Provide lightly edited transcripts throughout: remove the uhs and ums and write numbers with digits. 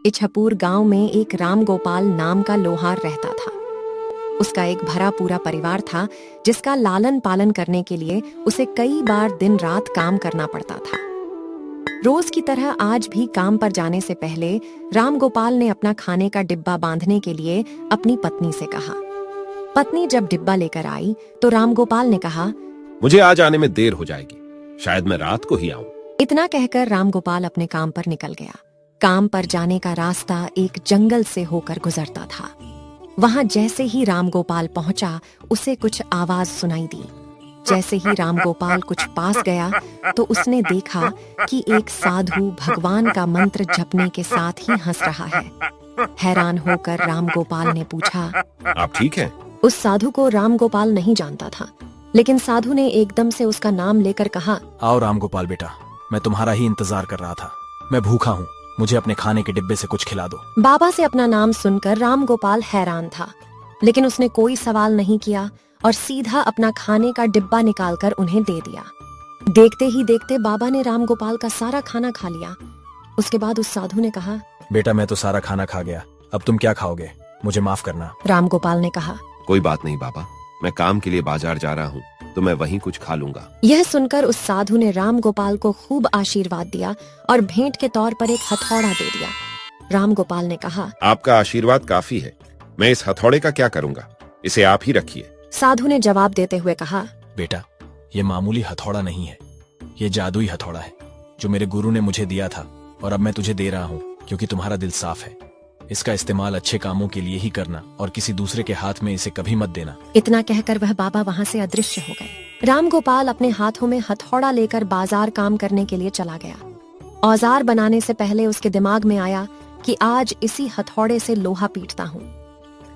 इछापुर गांव में एक राम गोपाल नाम का लोहार रहता था। उसका एक भरा पूरा परिवार था जिसका लालन पालन करने के लिए उसे कई बार दिन रात काम करना पड़ता था। रोज की तरह आज भी काम पर जाने से पहले राम गोपाल ने अपना खाने का डिब्बा बांधने के लिए अपनी पत्नी से कहा। पत्नी जब डिब्बा लेकर आई तो राम गोपाल ने कहा, मुझे आज आने में देर हो जाएगी, शायद मैं रात को ही आऊं। इतना कहकर राम गोपाल अपने काम पर निकल गया। काम पर जाने का रास्ता एक जंगल से होकर गुजरता था। वहां जैसे ही राम गोपाल पहुंचा उसे कुछ आवाज सुनाई दी। जैसे ही राम गोपाल कुछ पास गया तो उसने देखा कि एक साधु भगवान का मंत्र जपने के साथ ही हंस रहा है। हैरान होकर राम गोपाल ने पूछा, आप ठीक हैं? उस साधु को राम गोपाल नहीं जानता था, लेकिन साधु ने एकदम से उसका नाम लेकर कहा, आओ राम गोपाल बेटा, मैं तुम्हारा ही इंतजार कर रहा था। मैं भूखा हूँ, मुझे अपने खाने के डिब्बे से कुछ खिला दो। बाबा से अपना नाम सुनकर राम गोपाल हैरान था, लेकिन उसने कोई सवाल नहीं किया और सीधा अपना खाने का डिब्बा निकालकर उन्हें दे दिया। देखते ही देखते बाबा ने राम गोपाल का सारा खाना खा लिया। उसके बाद उस साधु ने कहा, बेटा मैं तो सारा खाना खा गया, अब तुम क्या खाओगे? मुझे माफ करना। राम गोपाल ने कहा, कोई बात नहीं बाबा, मैं काम के लिए बाजार जा रहा हूँ तो मैं वहीं कुछ खा लूंगा। यह सुनकर उस साधु ने राम गोपाल को खूब आशीर्वाद दिया और भेंट के तौर पर एक हथौड़ा दे दिया। राम गोपाल ने कहा, आपका आशीर्वाद काफी है, मैं इस हथौड़े का क्या करूंगा, इसे आप ही रखिए। साधु ने जवाब देते हुए कहा, बेटा ये मामूली हथौड़ा नहीं है, ये जादुई हथौड़ा है जो मेरे गुरु ने मुझे दिया था और अब मैं तुझे दे रहा हूँ क्योंकि तुम्हारा दिल साफ है। इसका इस्तेमाल अच्छे कामों के लिए ही करना और किसी दूसरे के हाथ में इसे कभी मत देना। इतना कहकर वह बाबा वहां से अदृश्य हो गए। राम गोपाल अपने हाथों में हथौड़ा लेकर बाजार काम करने के लिए चला गया। औजार बनाने से पहले उसके दिमाग में आया कि आज इसी हथौड़े से लोहा पीटता हूँ।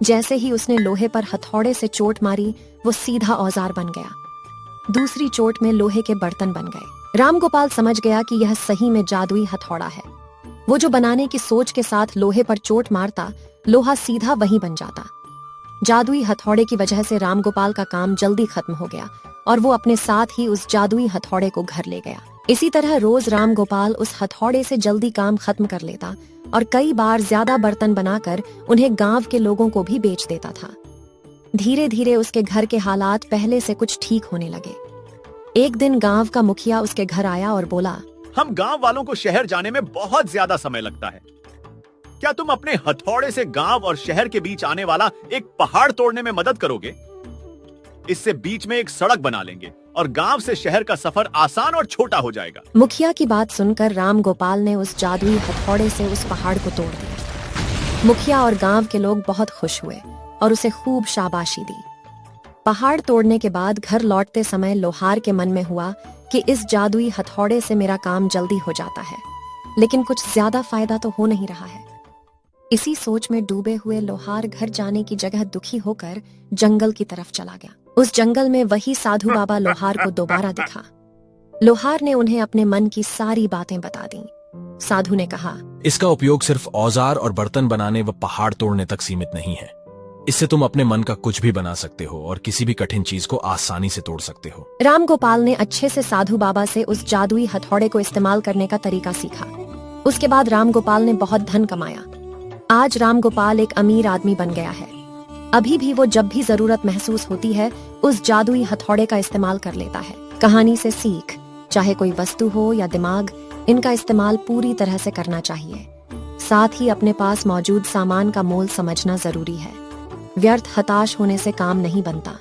जैसे ही उसने लोहे पर हथौड़े से चोट मारी वो सीधा औजार बन गया। दूसरी चोट में लोहे के बर्तन बन गए। राम गोपाल समझ गया कि यह सही में जादुई हथौड़ा है। वो जो बनाने की सोच के साथ लोहे पर चोट मारता, लोहा सीधा वहीं बन जाता। जादुई हथौड़े की वजह से राम गोपाल का काम जल्दी खत्म हो गया और वो अपने साथ ही उस जादुई हथौड़े को घर ले गया। इसी तरह रोज राम गोपाल उस हथौड़े से जल्दी काम खत्म कर लेता और कई बार ज्यादा बर्तन बनाकर उन्हें गांव के लोगों को भी बेच देता था। धीरे धीरे उसके घर के हालात पहले से कुछ ठीक होने लगे। एक दिन गांव का मुखिया उसके घर आया और बोला, हम गांव वालों को शहर जाने में बहुत ज्यादा समय लगता है। क्या तुम अपने हथौड़े से गांव और शहर के बीच आने वाला एक पहाड़ तोड़ने में मदद करोगे? इससे बीच में एक सड़क बना लेंगे और गांव से शहर का सफर आसान और छोटा हो जाएगा। मुखिया की बात सुनकर राम गोपाल ने उस जादुई हथौड़े से उस पहाड़ को तोड़ दिया। मुखिया और गांव के लोग बहुत खुश हुए और उसे खूब शाबाशी दी। पहाड़ तोड़ने के बाद घर लौटते समय लोहार के मन में हुआ कि इस जादुई हथौड़े से मेरा काम जल्दी हो जाता है, लेकिन कुछ ज्यादा फायदा तो हो नहीं रहा है। इसी सोच में डूबे हुए लोहार घर जाने की जगह दुखी होकर जंगल की तरफ चला गया। उस जंगल में वही साधु बाबा लोहार को दोबारा दिखा। लोहार ने उन्हें अपने मन की सारी बातें बता दी। साधु ने कहा, इसका उपयोग सिर्फ औजार और बर्तन बनाने व पहाड़ तोड़ने तक सीमित नहीं है। इससे तुम अपने मन का कुछ भी बना सकते हो और किसी भी कठिन चीज को आसानी से तोड़ सकते हो। राम गोपाल ने अच्छे से साधु बाबा से उस जादुई हथौड़े को इस्तेमाल करने का तरीका सीखा। उसके बाद राम गोपाल ने बहुत धन कमाया। आज राम गोपाल एक अमीर आदमी बन गया है। अभी भी वो जब भी जरूरत महसूस होती है उस जादुई हथौड़े का इस्तेमाल कर लेता है। कहानी से सीख, चाहे कोई वस्तु हो या दिमाग, इनका इस्तेमाल पूरी तरह से करना चाहिए। साथ ही अपने पास मौजूद सामान का मोल समझना जरूरी है। व्यर्थ हताश होने से काम नहीं बनता।